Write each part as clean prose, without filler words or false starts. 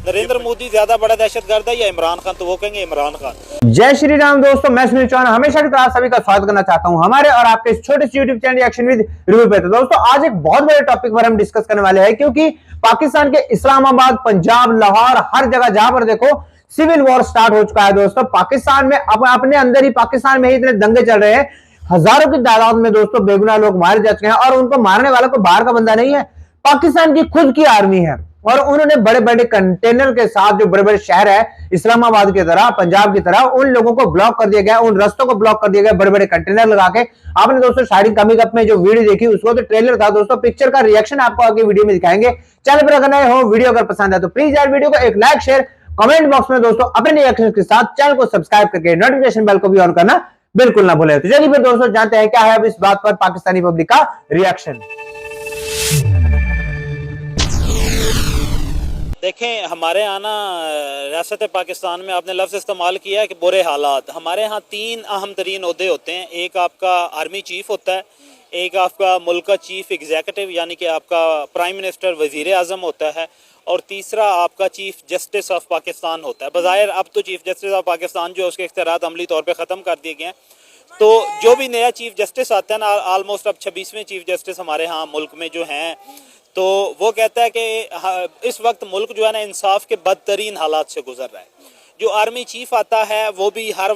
नरेंद्र मोदी ज्यादा बड़ा दहशतगर्द है या इमरान खान? तो वो कहेंगे इमरान खान। जय श्री राम दोस्तों, मैं सुनील चौहान हमेशा की तरह सभी का स्वागत करना चाहता हूं हमारे और आपके इस छोटे से YouTube channel reaction with review पे। तो दोस्तों आज एक बहुत बड़े टॉपिक पर हम डिस्कस करने वाले हैं, क्योंकि पाकिस्तान के इस्लामाबाद, पंजाब, लाहौर, हर जगह जहां पर देखो सिविल वॉर स्टार्ट हो चुका है। दोस्तों पाकिस्तान में अपने अंदर ही पाकिस्तान में ही इतने दंगे चल रहे हैं, हजारों की तादाद में दोस्तों बेगुनाह लोग मारे जा चुके हैं, और उनको मारने वाला कोई बाहर का बंदा नहीं है, पाकिस्तान की खुद की आर्मी है। और उन्होंने बड़े बड़े कंटेनर के साथ जो बड़े बड़े शहर है इस्लामाबाद की तरह, पंजाब की तरह, उन लोगों को ब्लॉक कर दिया गया, उन रास्तों को ब्लॉक कर दिया गया बड़े बड़े कंटेनर लगा के। आपने दोस्तों शायद कमी कप में जो वीडियो देखी उसको तो ट्रेलर था दोस्तों, पिक्चर का रिएक्शन आपको आगे वीडियो में दिखाएंगे। चैनल पर अगर नए हो, वीडियो अगर पसंद है तो प्लीज यार वीडियो को एक लाइक, शेयर, कमेंट बॉक्स में दोस्तों अपने रिएक्शन के साथ चैनल को सब्सक्राइब करके नोटिफिकेशन बेल को भी ऑन करना बिल्कुल ना भूलें। तो चलिए फिर दोस्तों जानते हैं क्या है अब इस बात पर पाकिस्तानी पब्लिक का रिएक्शन। देखें, हमारे यहाँ ना रियासत पाकिस्तान में आपने लफ्ज़ इस्तेमाल किया है कि बुरे हालात। हमारे यहाँ तीन अहम तरीन ओहदे होते हैं। एक आपका आर्मी चीफ होता है, एक आपका मुल्क का चीफ एग्जीक्यूटिव यानी कि आपका प्राइम मिनिस्टर वज़ीर आज़म होता है, और तीसरा आपका चीफ जस्टिस ऑफ पाकिस्तान होता है। बज़ाहिर अब तो चीफ जस्टिस ऑफ पाकिस्तान जो है उसके इख्तियारात अमली तौर पर ख़त्म कर दिए गए हैं। तो जो भी नया चीफ जस्टिस आता है ना, आलमोस्ट अब 26वें चीफ जस्टिस हमारे यहाँ मुल्क में जो हैं, तो वो कहता है कि इस वक्त मुल्क जो है ना इंसाफ के बदतरीन हालात से गुजर रहा है। जो आर्मी चीफ आता है वो भी हर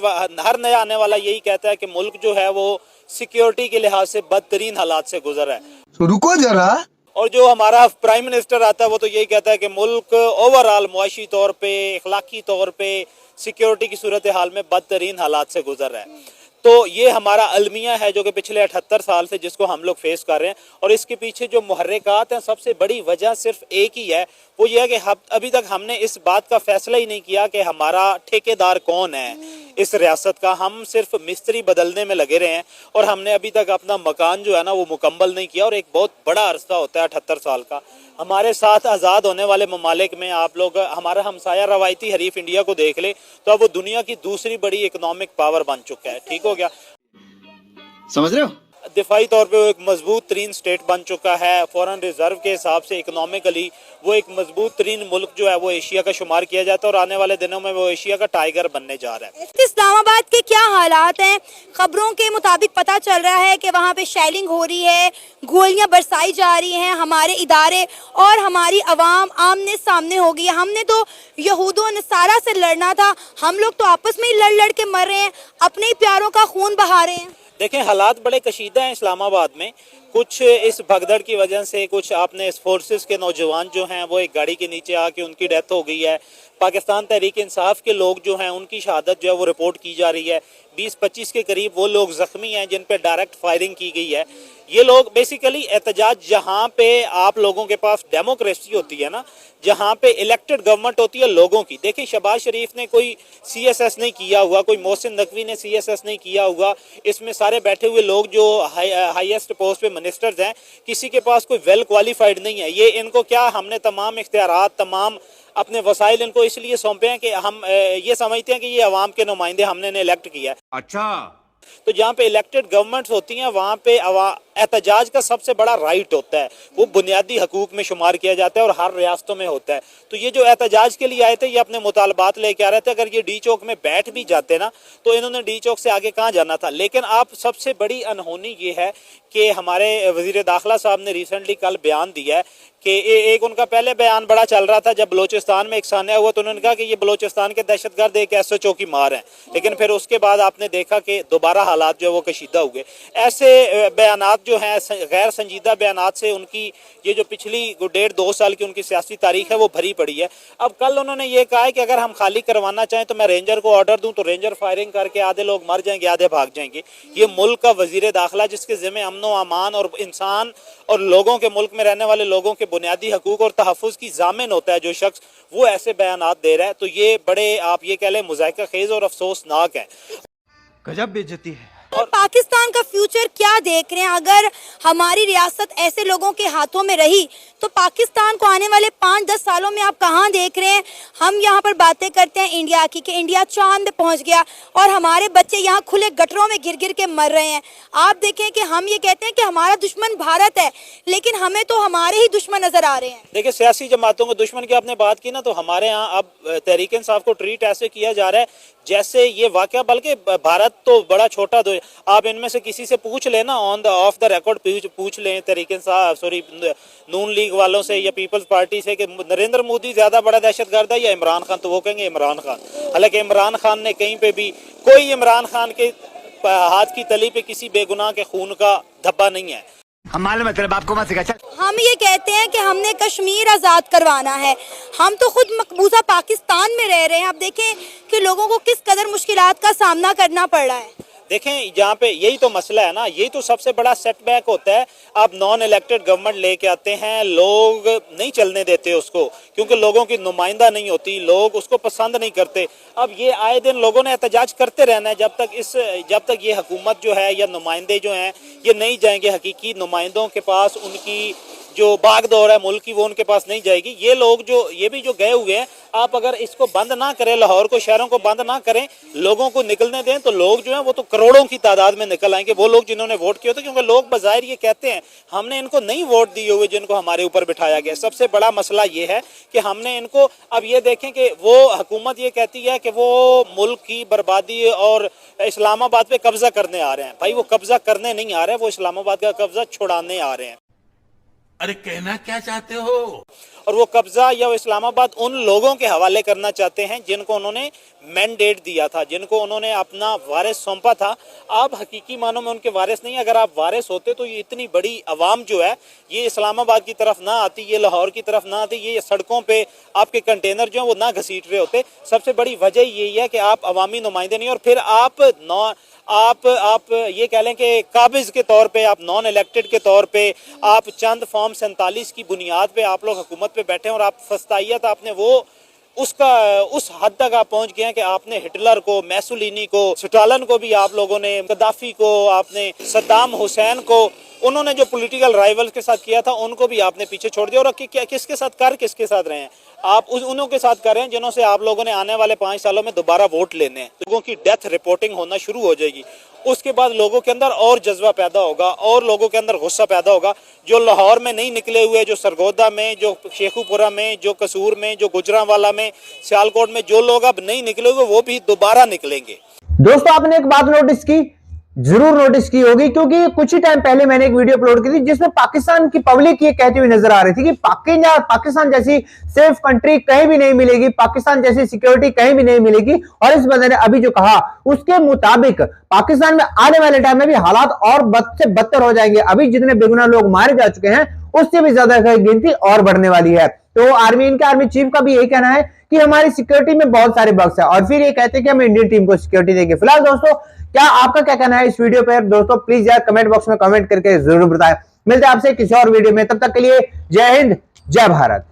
नया आने वाला यही कहता है कि मुल्क जो है वो सिक्योरिटी के लिहाज से बदतरीन हालात से गुजर रहा है। तो रुको जरा। और जो हमारा प्राइम मिनिस्टर आता है वो तो यही कहता है कि मुल्क ओवरऑल मुआशी तौर पे, इखलाकी तौर पे, सिक्योरिटी की सूरत हाल में बदतरीन हालात से गुजर रहा है। तो ये हमारा अलमिया है जो कि पिछले 78 साल से जिसको हम लोग फेस कर रहे हैं। और इसके पीछे जो मुहर्रिकात हैं, सबसे बड़ी वजह सिर्फ एक ही है, वो ये है कि अभी तक हमने इस बात का फैसला ही नहीं किया कि हमारा ठेकेदार कौन है इस रियासत का। हम सिर्फ मिस्त्री बदलने में लगे रहे हैं और हमने अभी तक अपना मकान जो है ना वो मुकम्मल नहीं किया। और एक बहुत बड़ा अरसा होता है 78 साल का। हमारे साथ आज़ाद होने वाले ममालिक में आप लोग हमारा हमसाया रवायती हरीफ इंडिया को देख ले तो अब वो दुनिया की दूसरी बड़ी इकोनॉमिक पावर बन चुका है। ठीक हो गया, समझ रहे हो? दिफाई तौर पे वो एक मजबूत तरीन स्टेट बन चुका है। फॉरेन रिजर्व के हिसाब से इकोनॉमिकली वो एक मजबूत तरीन मुल्क जो है वो एशिया का शुमार किया जाता है, और आने वाले दिनों में वो एशिया का टाइगर बनने जा रहा है। इस्लामाबाद के क्या हालात हैं? खबरों के मुताबिक पता चल रहा है कि वहाँ पे शेलिंग हो रही है, गोलियां बरसाई जा रही हैं, हमारे इदारे और हमारी अवाम आमने सामने हो गई है। हमने तो यहूदों नसारा से लड़ना था, हम लोग तो आपस में ही लड़ लड़ के मर रहे हैं, अपने ही प्यारों का खून बहा रहे हैं। देखें, हालात बड़े कशीदा हैं इस्लामाबाद में। कुछ इस भगदड़ की वजह से कुछ आपने इस फोर्सेस के नौजवान जो हैं वो एक गाड़ी के नीचे आके उनकी डेथ हो गई है। पाकिस्तान तहरीक इंसाफ के लोग जो हैं उनकी शहादत जो है वो रिपोर्ट की जा रही है। 20-25 के करीब वो लोग जख्मी हैं जिन पे डायरेक्ट फायरिंग की गई है। ये लोग बेसिकली एहतजाज, जहाँ पे आप लोगों के पास डेमोक्रेसी होती है ना, जहाँ पे इलेक्टेड गवर्नमेंट होती है लोगों की। देखिए, शहबाज शरीफ ने कोई CSS नहीं किया हुआ, कोई मोहसिन नकवी ने CSS नहीं किया हुआ। इसमें सारे बैठे हुए लोग जो हाईएस्ट पोस्ट पे मिनिस्टर्स हैं, किसी के पास कोई वेल क्वालिफाइड नहीं है। ये इनको क्या, हमने तमाम इख्तियारात, तमाम अपने वसाइल इनको इसलिए सौंपे हैं कि हम ये समझते हैं कि ये अवाम के नुमाइंदे हमने इलेक्ट किया है। अच्छा, तो जहाँ पे इलेक्टेड गवर्नमेंट्स होती हैं वहाँ पे एहतजाज का सबसे बड़ा राइट होता है, वो बुनियादी हकूक में शुमार किया जाता है और हर रियासतों में होता है। तो ये जो एहतजाज के लिए आए थे, ये अपने मुतालबात लेके आ रहे थे। अगर ये डी चौक में बैठ भी जाते ना तो इन्होंने डी चौक से आगे कहाँ जाना था। लेकिन आप सबसे बड़ी अनहोनी ये है कि हमारे वजीर दाखिला साहब ने रिसेंटली कल बयान दिया है कि एक उनका पहले बयान बड़ा चल रहा था जब बलोचिस्तान में एक सान्या हुआ, तो उन्होंने कहा कि ये बलोचिस्तान के दहशतगर्द एक SHO की मार हैं। लेकिन फिर उसके बाद आपने देखा कि दोबारा हालात जो है वो कशीदा हुए। ऐसे बयानात जो है गैर संजीदा बयानात से उनकी ये जो पिछली 1.5-2 साल की उनकी सियासी तारीख है वो भरी पड़ी है। अब कल उन्होंने ये कहा है कि अगर हम खाली करवाना चाहें तो मैं रेंजर को ऑर्डर दूं तो रेंजर फायरिंग करके आधे लोग मर जाएंगे, आधे भाग जाएंगे। ये मुल्क का वजीर दाखिला जिसके ज़िम्मे अमन व अमान और इंसान और लोगों के, मुल्क में रहने वाले लोगों के बुनियादी हकूक और तहफ़्फ़ुज़ की ज़ामिन होता है जो शख्स, वो ऐसे बयानात दे रहा है, तो ये बड़े आप ये कह लें मुज़ाहिका खेज़ और अफसोसनाक है। गजब बेइज्जती है। और पाकिस्तान का फ्यूचर क्या देख रहे हैं? अगर हमारी रियासत ऐसे लोगों के हाथों में रही तो पाकिस्तान को आने वाले 5-10 सालों में आप कहां देख रहे हैं? हम यहां पर बातें करते हैं इंडिया की कि इंडिया चांद पे पहुंच गया और हमारे बच्चे यहां खुले गटरों में गिर गिर के मर रहे हैं। आप देखें कि हम ये कहते हैं कि हमारा दुश्मन भारत है, लेकिन हमें तो हमारे ही दुश्मन नजर आ रहे हैं। देखिए, सियासी जमातों के दुश्मन की आपने बात की ना, तो हमारे यहाँ अब तहरीक इंसाफ को ट्रीट ऐसे किया जा रहा है जैसे ये वाकया, बल्कि भारत तो बड़ा छोटा दो, आप इनमें से किसी से पूछ लेना, on the of the record पूछ लें तहरीक इंसाफ, सॉरी नून लीग वालों से या पीपल्स पार्टी से कि नरेंद्र मोदी ज्यादा बड़ा दहशतगर्द है या इमरान खान, तो वो कहेंगे इमरान खान। हालांकि इमरान खान ने कहीं पे भी कोई इमरान खान के हाथ की तली पे किसी बेगुनाह के खून का धब्बा नहीं है। हम मालूम है तेरे बाप को मत सिखा। हम ये कहते हैं कि हमने कश्मीर आज़ाद करवाना है, हम तो खुद मकबूजा पाकिस्तान में रह रहे हैं। आप देखें कि लोगों को किस कदर मुश्किलात का सामना करना पड़ रहा है। देखें, यहाँ पे यही तो मसला है ना, यही तो सबसे बड़ा सेटबैक होता है। आप नॉन इलेक्टेड गवर्नमेंट लेके आते हैं, लोग नहीं चलने देते उसको, क्योंकि लोगों की नुमाइंदा नहीं होती, लोग उसको पसंद नहीं करते। अब ये आए दिन लोगों ने एहतजाज करते रहना है जब तक ये हुकूमत जो है या नुमाइंदे जो हैं ये नहीं जाएंगे हकीकी नुमाइंदों के पास, उनकी जो बागडोर है मुल्क की वो उनके पास नहीं जाएगी। ये लोग जो ये भी जो गए हुए हैं, आप अगर इसको बंद ना करें, लाहौर को, शहरों को बंद ना करें, लोगों को निकलने दें, तो लोग जो हैं वो तो करोड़ों की तादाद में निकल आएंगे, वो लोग जिन्होंने वोट किए थे, क्योंकि लोग बज़ाहिर ये कहते हैं हमने इनको नहीं वोट दिए हुए जिनको हमारे ऊपर बिठाया गया। सबसे बड़ा मसला ये है कि हमने इनको, अब ये देखें कि वो हुकूमत ये कहती है कि वो मुल्क की बर्बादी और इस्लामाबाद पे कब्जा करने आ रहे हैं। भाई, वो कब्जा करने नहीं आ रहे हैं, वो इस्लामाबाद का कब्जा छुड़ाने आ रहे हैं। अरे कहना क्या चाहते हो? और वो कब्जा या वो इस्लामाबाद उन लोगों के हवाले करना चाहते हैं जिनको उन्होंने मैंडेट दिया था, जिनको उन्होंने अपना वारिस सौंपा था। आप हकीकी मानों में उनके वारिस नहीं। अगर आप वारिस होते तो ये इतनी बड़ी आवाम जो है ये इस्लामाबाद की तरफ ना आती, ये लाहौर की तरफ ना आती, ये सड़कों पे आपके कंटेनर जो है वो ना घसीट रहे होते। सबसे बड़ी वजह यही है कि आप अवामी नुमाइंदे नहीं, और फिर आप ये कह लें कि काबिज के तौर पे, आप नॉन इलेक्टेड के तौर पे, आप चंद फॉर्म 47 की बुनियाद पे आप लोग हुकूमत पे बैठे हैं, और आप फस्तायत आपने वो उस हद तक आप पहुंच गए हैं कि आपने हिटलर को, मैसोलिनी को, स्टालिन को भी आप लोगों ने, गद्दाफी को, आपने सद्दाम हुसैन को, उन्होंने जो पॉलिटिकल राइवल्स के साथ किया था उनको भी आपने पीछे छोड़ दिया। और किसके साथ रहे हैं आप? उन्हों के साथ कर रहे हैं जिन्हों से आप लोगों ने आने वाले 5 सालों में दोबारा वोट लेने हैं। लोगों की डेथ रिपोर्टिंग होना शुरू हो जाएगी, उसके बाद लोगों के अंदर और जज्बा पैदा होगा और लोगों के अंदर गुस्सा पैदा होगा। जो लाहौर में नहीं निकले हुए, जो सरगोदा में, जो शेखुपुरा में, जो कसूर में, जो गुजरांवाला में, सियालकोट में जो लोग अब नहीं निकले हुए वो भी दोबारा निकलेंगे। दोस्तों, आपने एक बात नोटिस की, जरूर नोटिस की होगी, क्योंकि कुछ ही टाइम पहले मैंने एक वीडियो अपलोड की थी जिसमें पाकिस्तान की पब्लिक ये कहती हुई नजर आ रही थी कि पाकिस्तान जैसी सेफ कंट्री कहीं भी नहीं मिलेगी, पाकिस्तान जैसी सिक्योरिटी कहीं भी नहीं मिलेगी। और इस बंदे ने अभी जो कहा उसके मुताबिक पाकिस्तान में आने वाले टाइम में भी हालात और बद से बदतर हो जाएंगे। अभी जितने बेगुनाह लोग मारे जा चुके हैं उससे भी ज्यादा गिनती और बढ़ने वाली है। तो इनके आर्मी चीफ का भी यही कहना है कि हमारी सिक्योरिटी में बहुत सारे बग्स है, और फिर ये कहते हैं कि हम इंडियन टीम को सिक्योरिटी देंगे। फिलहाल दोस्तों, क्या आपका क्या कहना है इस वीडियो पर? दोस्तों प्लीज यार कमेंट बॉक्स में कमेंट करके जरूर बताएं। मिलते हैं आपसे किसी और वीडियो में, तब तक के लिए जय हिंद, जय भारत।